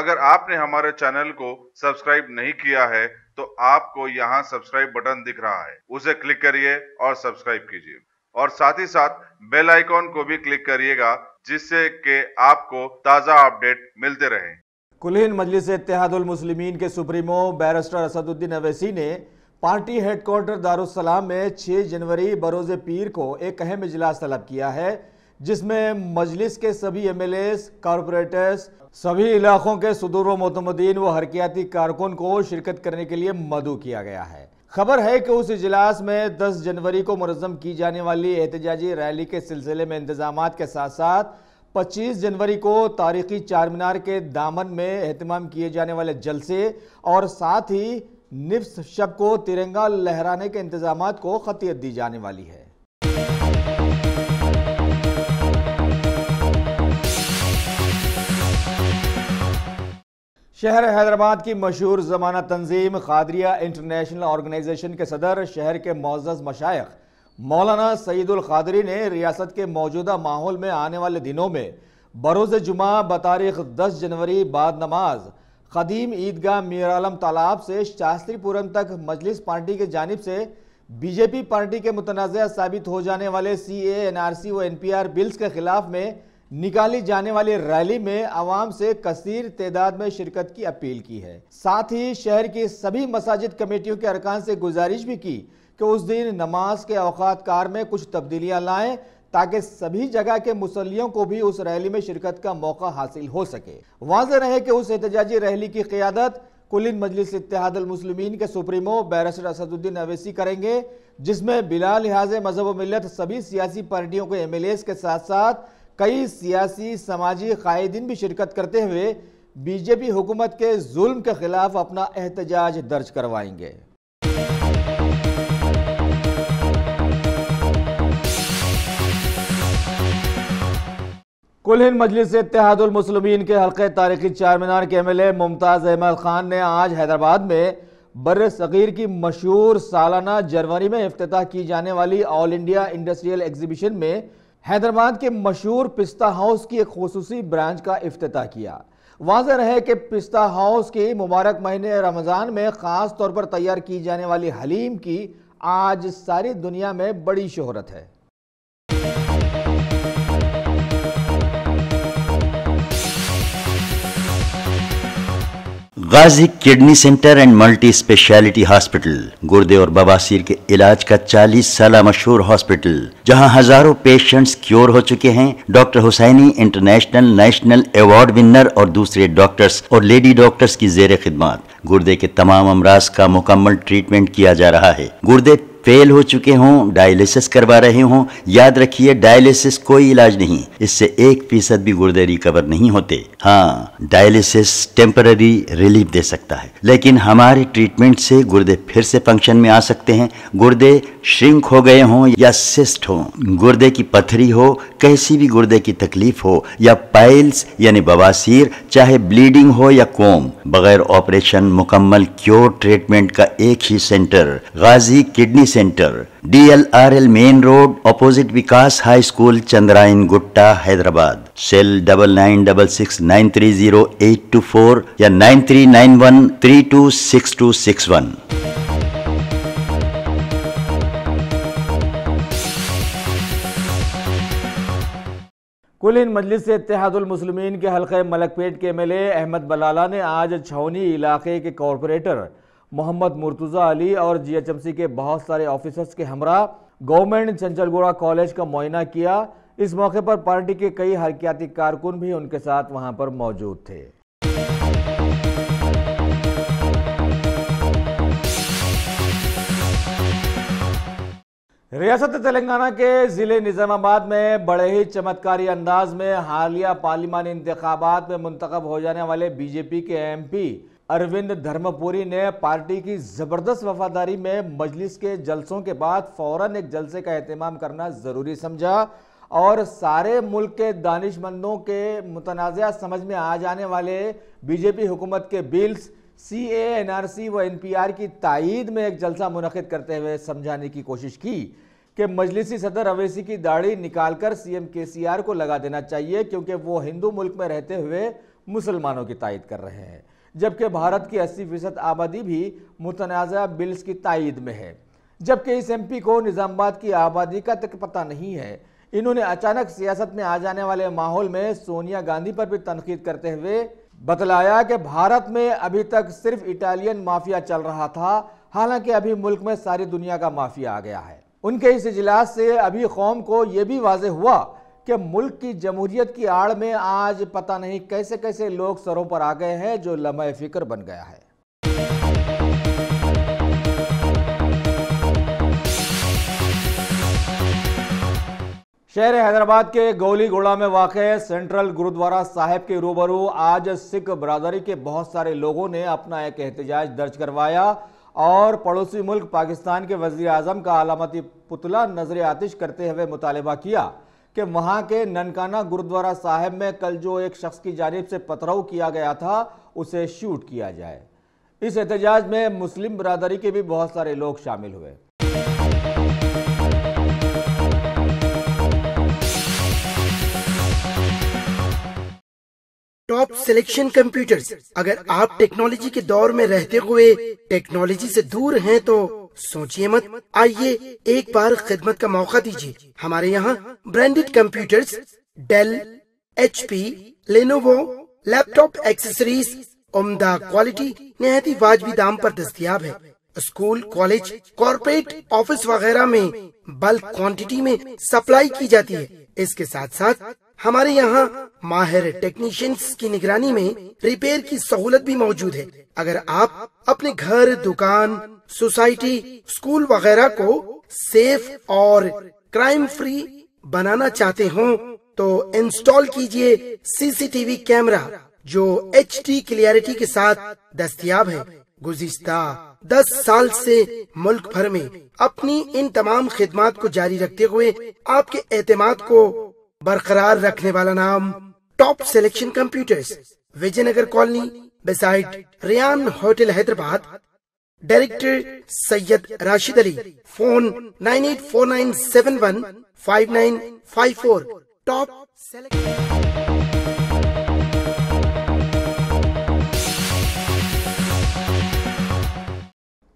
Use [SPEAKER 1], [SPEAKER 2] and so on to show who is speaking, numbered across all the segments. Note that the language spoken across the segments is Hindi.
[SPEAKER 1] अगर आपने हमारे चैनल को सब्सक्राइब नहीं किया है तो आपको यहाँ सब्सक्राइब बटन दिख रहा है, उसे क्लिक करिए और सब्सक्राइब कीजिए और साथ ही साथ बेल आइकॉन को भी क्लिक करिएगा जिससे कि आपको ताज़ा अपडेट मिलते रहें।
[SPEAKER 2] कुल-हिंद मजलिस इत्तेहादुल मुस्लिमीन के सुप्रीमो बैरिस्टर असदुद्दीन अवैसी ने पार्टी हेडक्वार्टर दारुस्सलाम में 6 जनवरी बरोज़ पीर को एक अहम इजलास तलब किया है, जिसमें मजलिस के सभी एमएलएस, कॉरपोरेटर्स, सभी इलाकों के सुदूर व मोतमदीन व हरकियाती कारकुन को शिरकत करने के लिए मदऊ किया गया है। खबर है कि उस इजलास में 10 जनवरी को मुनज़्ज़म की जाने वाली एहतजाजी रैली के सिलसिले में इंतजामात के साथ साथ 25 जनवरी को तारीखी चार मीनार के दामन में एहतमाम किए जाने वाले जलसे और साथ ही निफ्स शब को तिरंगा लहराने के इंतजामात को खतियत दी जाने वाली है। शहर हैदराबाद की मशहूर ज़माना तंजीम कादरिया इंटरनेशनल ऑर्गेनाइजेशन के सदर शहर के मोअज़्ज़ज़ मशाइख मौलाना सईदुल कादरी ने रियासत के मौजूदा माहौल में आने वाले दिनों में बरोज़ जुमा बतारीख 10 जनवरी बाद नमाज क़दीम ईदगाह मीर आलम तालाब से शास्त्रीपुरम तक मजलिस पार्टी की जानिब से बीजेपी पार्टी के मुतनाज़ा साबित हो जाने वाले CAA, NRC व NPR बिल्स के खिलाफ में निकाली जाने वाली रैली में आवाम से कसीर तादाद में शिरकत की अपील की है। साथ ही शहर की सभी मसाजिद कमेटियों के अरकान से गुजारिश भी की कि उस दिन नमाज के औकात कार में कुछ तब्दीलियां लाएं ताकि सभी जगह के मुसल्लियों को भी उस रैली में शिरकत का मौका हासिल हो सके। वाज़ेह रहे कि उस एहतजाजी रैली की क़ियादत कुल-हिंद मजलिस इत्तेहादुल मुस्लिमीन के सुप्रीमो बैरिस्टर असदुद्दीन अवैसी करेंगे, जिसमें बिला लिहाज मज़हब व मिल्लत सभी सियासी पार्टियों के MLAs के साथ साथ कई सियासी समाजी कायदीन भी शिरकत करते हुए बीजेपी हुकूमत के जुल्म के खिलाफ अपना एहतजाज दर्ज करवाएंगे। कुल-हिंद मजलिस इत्तेहादुल मुस्लिमीन के हल्के तारीखी चार मीनार के MLA मुमताज़ अहमद खान ने आज हैदराबाद में बर्र सगीर की मशहूर सालाना जनवरी में इफ्तिताह की जाने वाली ऑल इंडिया इंडस्ट्रियल एग्जीबिशन में हैदराबाद के मशहूर पिस्ता हाउस की एक खुसूसी ब्रांच का इफ्तिताह किया। वाज़ेह रहे कि पिस्ता हाउस की मुबारक महीने रमज़ान में ख़ास तौर पर तैयार की जाने वाली हलीम की आज सारी दुनिया में बड़ी शोहरत है।
[SPEAKER 3] Ghazi kidney centre and multi speciality hospital गुर्दे और बवासीर के इलाज का 40 साल मशहूर हॉस्पिटल, जहां हजारों पेशेंट्स क्योर हो चुके हैं। Doctor Hussaini international national award winner और दूसरे डॉक्टर्स और लेडी डॉक्टर्स की जेर खिदमत गुर्दे के तमाम अमराज का मुकम्मल ट्रीटमेंट किया जा रहा है। गुर्दे फेल हो चुके हों, डायलिसिस करवा रहे हों, याद रखिए डायलिसिस कोई इलाज नहीं, इससे 1% भी गुर्दे रिकवर नहीं होते। हाँ, डायलिसिस टेम्पररी रिलीफ दे सकता है, लेकिन हमारे ट्रीटमेंट से गुर्दे फिर से फंक्शन में आ सकते हैं। गुर्दे श्रिंक हो गए हों या सिस्ट हो, गुर्दे की पथरी हो, कैसी भी गुर्दे की तकलीफ हो या पाइल्स यानी बवासीर, चाहे ब्लीडिंग हो या कोम, बगैर ऑपरेशन मुकम्मल क्योर ट्रीटमेंट का एक ही centre Ghazi kidney centre, DLRL main road opposite Vikas high school, Chandrayangutta, Hyderabad. Cell 9966930824 या 9391326261।
[SPEAKER 2] कुल-हिंद मजलिस इत्तेहादुल मुस्लिमीन के हल्के मलकपेट के MLA अहमद बलाला ने आज छौनी इलाके के कॉरपोरेटर मोहम्मद मुर्तज़ा अली और GHMC के बहुत सारे ऑफिसर्स के हमरा गवर्नमेंट चंचलगुड़ा कॉलेज का मुआयना किया। इस मौके पर पार्टी के कई हरकियाती कारकुन भी उनके साथ वहां पर मौजूद थे। रियासत तेलंगाना के ज़िले निज़ामाबाद में बड़े ही चमत्कारी अंदाज में हालिया पार्लिमानी इंतखाबात में मुंतखब हो जाने वाले बीजेपी के MP अरविंद धर्मपुरी ने पार्टी की ज़बरदस्त वफादारी में मजलिस के जलसों के बाद फौरन एक जलसे का एहतमाम करना ज़रूरी समझा और सारे मुल्क के दानिशमंदों के मुतनाज़ा समझ में आ जाने वाले बीजेपी हुकूमत के बिल्स CAA, NRC व NPR की तायीद में एक जलसा मुनक़िद करते हुए समझाने की कोशिश की कि मजलिसी सदर अवैसी की दाढ़ी निकालकर CM KCR को लगा देना चाहिए, क्योंकि वो हिंदू मुल्क में रहते हुए मुसलमानों की तायद कर रहे हैं, जबकि भारत की 80% आबादी भी मुतनाज़ा बिल्स की तायद में है। जबकि इस एमपी को निज़ामाबाद की आबादी का तक पता नहीं है। इन्होंने अचानक सियासत में आ जाने वाले माहौल में सोनिया गांधी पर भी तनकीद करते हुए बतलाया कि भारत में अभी तक सिर्फ इटालियन माफिया चल रहा था, हालांकि अभी मुल्क में सारी दुनिया का माफिया आ गया है। उनके इस इजलास से अभी कौम को यह भी वाज़ेह हुआ कि मुल्क की जमहूरियत की आड़ में आज पता नहीं कैसे कैसे लोग सरों पर आ गए हैं, जो लम्हे फिक्र बन गया है। शहर हैदराबाद के गौलीगोड़ा में वाक़ सेंट्रल गुरुद्वारा साहिब के रूबरू आज सिख बरादरी के बहुत सारे लोगों ने अपना एक एहतजाज दर्ज करवाया और पड़ोसी मुल्क पाकिस्तान के वज़ीर आज़म का अलामती पुतला नजर आतिश करते हुए मुतालबा किया कि वहाँ के ननकाना गुरुद्वारा साहिब में कल जो एक शख्स की जानिब से पथराव किया गया था उसे शूट किया जाए। इस एहतजाज में मुस्लिम बरादरी के भी बहुत सारे लोग शामिल हुए।
[SPEAKER 4] Top selection computers. अगर आप टेक्नोलॉजी के दौर में रहते हुए टेक्नोलॉजी से दूर हैं तो सोचिए मत, आइए एक बार खिदमत का मौका दीजिए। हमारे यहाँ branded computers Dell, HP, Lenovo, laptop accessories उम्दा क्वालिटी निहायत ही वाजबी दाम पर दस्तयाब है। स्कूल, कॉलेज, कॉर्पोरेट, ऑफिस वगैरह में बल्क क्वांटिटी में सप्लाई की जाती है। इसके साथ साथ हमारे यहाँ माहिर टेक्नीशियंस की निगरानी में रिपेयर की सहूलत भी मौजूद है। अगर आप अपने घर, दुकान, सोसाइटी, स्कूल वगैरह को सेफ और क्राइम फ्री बनाना चाहते हो तो इंस्टॉल कीजिए CCTV कैमरा जो HD क्लियरिटी के साथ दस्तयाब है। गुज़िश्ता 10 साल से मुल्क भर में अपनी इन तमाम खिदमात को जारी रखते हुए आपके एतमाद को बरकरार रखने वाला नाम top selection computers, Vijayanagar colony beside Riyan hotel Hyderabad. Director Syed Rashid Ali. Phone 9849715954। Top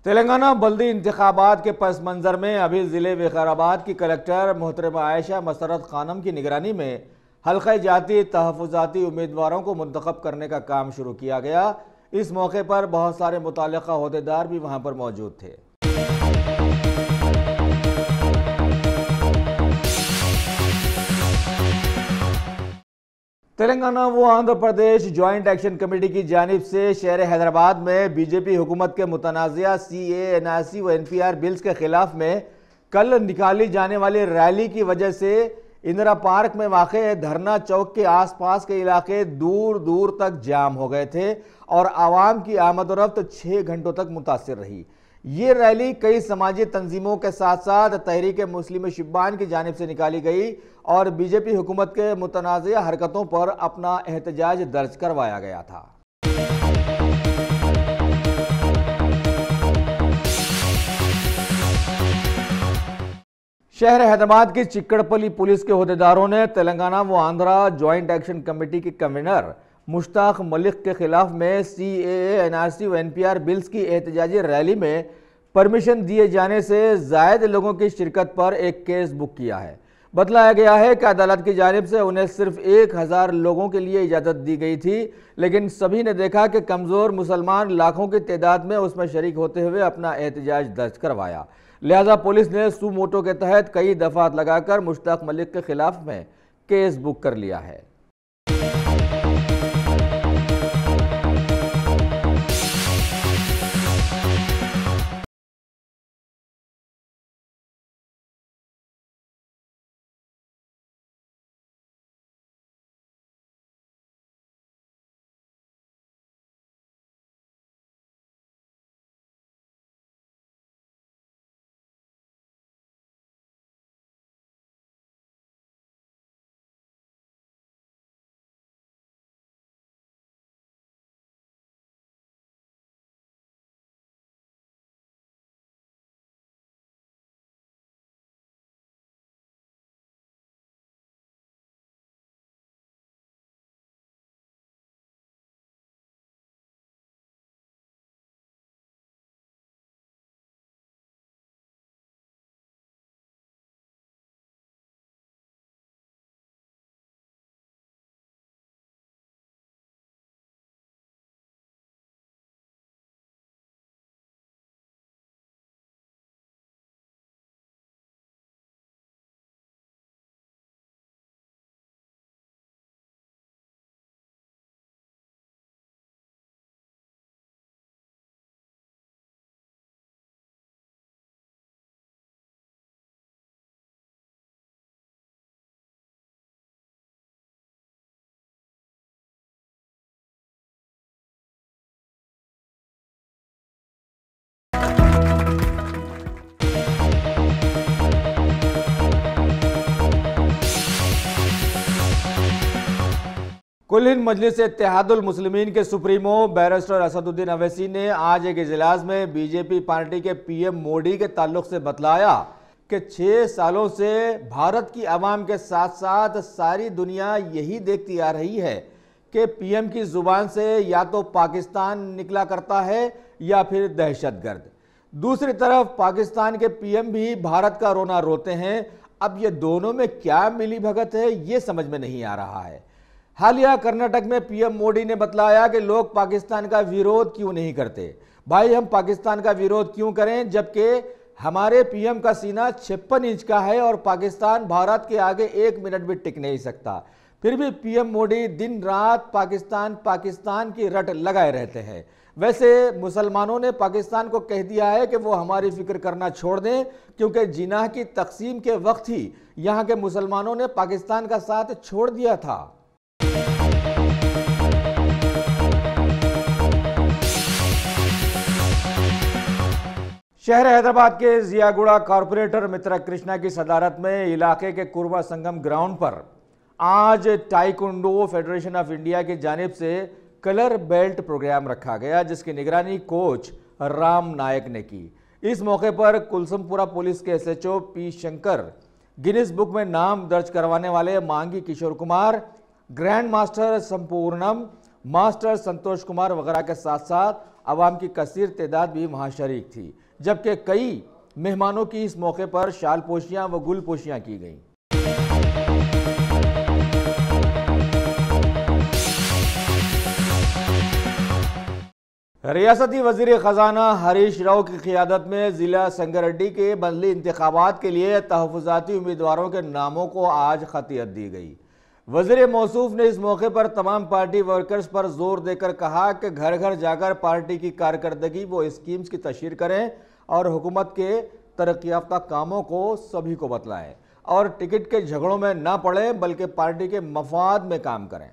[SPEAKER 2] Telangana बल्दी इंतखाबात के पस मंजर में अभी ज़िले विकाराबाद की कलेक्टर मोहतरमा आयशा मसरत खानम की निगरानी में हल्का जाती तहफ़्फ़ुज़ाती उम्मीदवारों को मुंतखब करने का काम शुरू किया गया। इस मौके पर बहुत सारे मुताल्लिक़ा ओहदेदार भी वहाँ पर मौजूद थे। तेलंगाना व Andhra Pradesh joint action committee की जानिब से शहर हैदराबाद में बीजेपी हुकूमत के मुतनाज़िया CAA, NRC व NPR बिल्स के खिलाफ में कल निकाली जाने वाली रैली की वजह से इंदिरा पार्क में वाक़े धरना चौक के आसपास के इलाके दूर दूर तक जाम हो गए थे और आवाम की आमद-ओ-रफ्त 6 घंटों तक मुतासिर रही। ये रैली कई समाजी तंजीमों के साथ साथ तहरीक मुस्लिम शिब्बान की जानिब से निकाली गई और बीजेपी हुकूमत के मुतनाज़िया हरकतों पर अपना एहतजाज दर्ज करवाया गया था। शहर हैदराबाद की चिक्कड़पल्ली पुलिस के ओहदेदारों ने तेलंगाना व आंध्रा जॉइंट एक्शन कमेटी के कन्वीनर मुश्ताक मलिक के खिलाफ में CAA, NRC व NPR बिल्स की एहतजाजी रैली में परमिशन दिए जाने से जायद लोगों की शिरकत पर एक केस बुक किया है। बतलाया गया है कि अदालत की जानिब से उन्हें सिर्फ 1000 लोगों के लिए इजाज़त दी गई थी, लेकिन सभी ने देखा कि कमज़ोर मुसलमान लाखों की तादाद में उसमें शरीक होते हुए अपना एहतजाज दर्ज करवाया। लिहाजा पुलिस ने सू मोटो के तहत कई दफात लगाकर मुश्ताक मलिक के खिलाफ में केस बुक कर लिया है। कुल हिंद मजलिस इत्तेहादुल मुस्लिमीन के सुप्रीमो बैरिस्टर असदुद्दीन अवैसी ने आज एक इजलास में बीजेपी पार्टी के पीएम मोदी के ताल्लुक से बतलाया कि 6 सालों से भारत की आवाम के साथ साथ सारी दुनिया यही देखती आ रही है कि पीएम की जुबान से या तो पाकिस्तान निकला करता है या फिर दहशतगर्द। दूसरी तरफ पाकिस्तान के पीएम भी भारत का रोना रोते हैं। अब ये दोनों में क्या मिली भगत है, ये समझ में नहीं आ रहा है। हालिया कर्नाटक में पीएम मोदी ने बतलाया कि लोग पाकिस्तान का विरोध क्यों नहीं करते। भाई, हम पाकिस्तान का विरोध क्यों करें जबकि हमारे पीएम का सीना 56 इंच का है और पाकिस्तान भारत के आगे 1 मिनट भी टिक नहीं सकता। फिर भी पीएम मोदी दिन रात पाकिस्तान की रट लगाए रहते हैं। वैसे मुसलमानों ने पाकिस्तान को कह दिया है कि वो हमारी फिक्र करना छोड़ दें, क्योंकि जिनाह की तकसीम के वक्त ही यहाँ के मुसलमानों ने पाकिस्तान का साथ छोड़ दिया था। शहर हैदराबाद के जियागुड़ा कॉरपोरेटर मित्रा कृष्णा की सदारत में इलाके के कुर्बा संगम ग्राउंड पर आज ताइक्वांडो फेडरेशन ऑफ इंडिया की जानिब से कलर बेल्ट प्रोग्राम रखा गया, जिसकी निगरानी कोच राम नायक ने की। इस मौके पर कुलसुमपुरा पुलिस के SHO P Shankar, Guinness book में नाम दर्ज करवाने वाले मांगी Kishore Kumar, grand master संपूर्णम, master Santosh Kumar वगैरह के साथ साथ आवाम की कसीर तादाद भी वहां शरीक थी, जबकि कई मेहमानों की इस मौके पर शाल पोशियां व गुल पोशियां की गईं। रियासती वजीर खजाना हरीश राव की क़ियादत में जिला संगारेड्डी के बदली इंतखाबात के लिए तहफ़्फ़ुज़ाती उम्मीदवारों के नामों को आज खतियत दी गई। वज़ीर मौसूफ ने इस मौके पर तमाम पार्टी वर्कर्स पर जोर देकर कहा कि घर घर जाकर पार्टी की कारकर्दगी व स्कीम्स की तशहीर करें और हुकूमत के तरक्की याफ्ता कामों को सभी को बतलाएं और टिकट के झगड़ों में ना पड़ें, बल्कि पार्टी के मफाद में काम करें।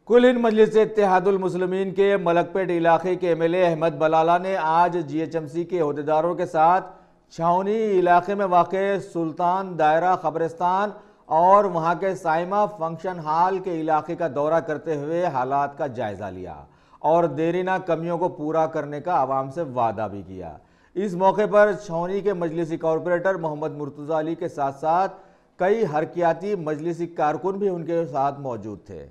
[SPEAKER 2] कुल हिंद मजलिस इत्तेहादुल मुस्लिमीन के मलकपेट इलाके के एमएलए अहमद बलाला ने आज जीएचएमसी के अहदेदारों के साथ छावनी इलाके में वाक़े सुल्तान दायरा कब्रिस्तान और वहां के साइमा फंक्शन हॉल के इलाके का दौरा करते हुए हालात का जायजा लिया और देरीना कमियों को पूरा करने का आवाम से वादा भी किया। इस मौके पर छावनी के मजलिसी कॉरपोरेटर मोहम्मद मुर्तज़ा अली के साथ साथ कई हरकियाती मजलिसी कारकुन भी उनके साथ मौजूद थे।